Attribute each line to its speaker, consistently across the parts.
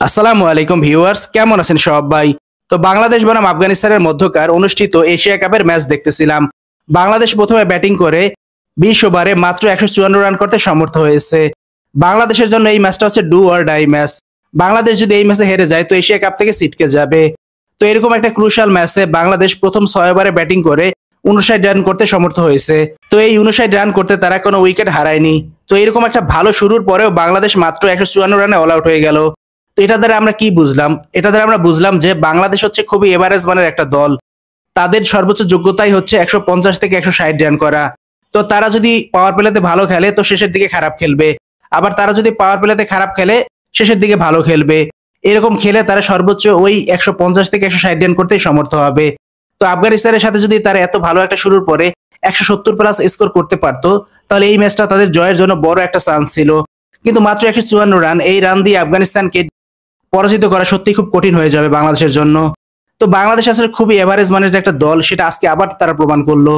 Speaker 1: আসসালামু আলাইকুম ভিউয়ার্স, কেমন আছেন সবাই? তো বাংলাদেশ বনাম আফগানিস্তানের মধ্যকার অনুষ্ঠিত এশিয়া কাপের ম্যাচ দেখতেছিলাম। বাংলাদেশ প্রথমে ব্যাটিং করে 20 ওভারে মাত্র 154 রান করতে সমর্থ হয়েছে। বাংলাদেশের জন্য এই ম্যাচটা হচ্ছে do or die match. Bangladesh যদি এই ম্যাচে হেরে যায় তো এশিয়া কাপ থেকে ছিটকে যাবে। তো এরকম একটা ক্রুশাল ম্যাচে বাংলাদেশ প্রথম 6 ওভারে ব্যাটিং করে 59 রান করতে সমর্থ হয়েছে। তো এই 59 রান করতে তারা কোনো উইকেট হারায়নি। তো এরকম একটা ভালো শুরুর পরেও বাংলাদেশ মাত্র 154 রানে অল আউট হয়ে গেল। তো এটা দ্বারা আমরা কি বুঝলাম? এটা দ্বারা আমরা বুঝলাম যে বাংলাদেশ হচ্ছে খুবই এভারেজ মানের একটা দল। তাদের সর্বোচ্চ যোগ্যতাই হচ্ছে 150 থেকে 160 রান করা। তো তারা যদি পাওয়ার প্লেতে ভালো খেলে তো শেষের দিকে খারাপ খেলবে, আবার তারা যদি পাওয়ার প্লেতে খারাপ খেলে শেষের দিকে ভালো খেলবে। এরকম খেলে তারা সর্বোচ্চ ওই 150 থেকে 160 রান করতেই সমর্থ হবে। তো আফগানিস্তানের সাথে যদি তারা এত ভালো একটা শুরুর পরে 170 প্লাস স্কোর করতে পারতো তাহলে এই ম্যাচটা তাদের জয়ের জন্য বড় একটা চান্স ছিল। কিন্তু মাত্র 154 রান, এই রান দিয়ে আফগানিস্তানকে পরাজিত করা সত্যি খুব কঠিন হয়ে যাবে বাংলাদেশের জন্য। তো বাংলাদেশ আসলে খুবই এভারেজ মানের যে একটা দল সেটা আজকে আবার তারা প্রমাণ করলো।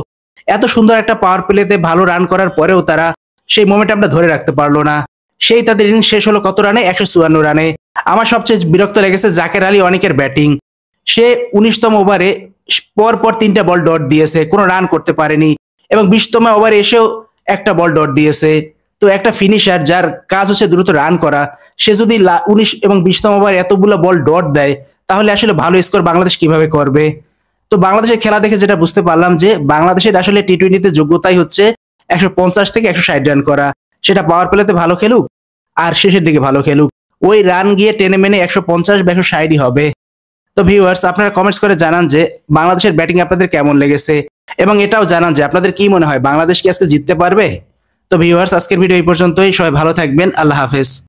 Speaker 1: এত সুন্দর একটা পাওয়ার প্লেতে ভালো রান করার পরেও তারা সেই মোমেন্টামটা ধরে রাখতে পারলো না। সেই তাদের ইনিংস শেষ হলো কত রানে? 154 রানে। আমার সবচেয়ে বিরক্ত লেগেছে জাকের আলী অনেকের ব্যাটিং। সে 19তম ওভারে পর পর 3টা বল ডট দিয়েছে, কোনো রান করতে পারেনি, এবং 20তম ওভারে এসেও একটা বল ডট দিয়েছে। তো একটা ফিনিশার যার কাজ হচ্ছে দ্রুত রান করা, সে যদি 19 এবং 20তম ওভার এতগুলো বল ডট দেয় তাহলে আসলে ভালো স্কোর বাংলাদেশ কিভাবে করবে? তো বাংলাদেশের খেলা দেখে যেটা বুঝতে পারলাম যে বাংলাদেশের আসলে টি-20তে যোগ্যতাই হচ্ছে 150 থেকে 160 রান করা। সেটা পাওয়ার প্লেতে ভালো খেলুক আর শেষের দিকে ভালো খেলুক, ওই রান গিয়ে টেনে মেনে 150 বা 160ই হবে। তো ভিউয়ার্স, আপনারা কমেন্টস করে জানান যে বাংলাদেশের ব্যাটিং আপনাদের কেমন লেগেছে, এবং এটাও জানান যে আপনাদের কি মনে হয় বাংলাদেশ কি আজকে জিততে পারবে? তো ভিউয়ার্স, আজকের ভিডিও এই পর্যন্তই। সবাই ভালো থাকবেন। আল্লাহ হাফেজ।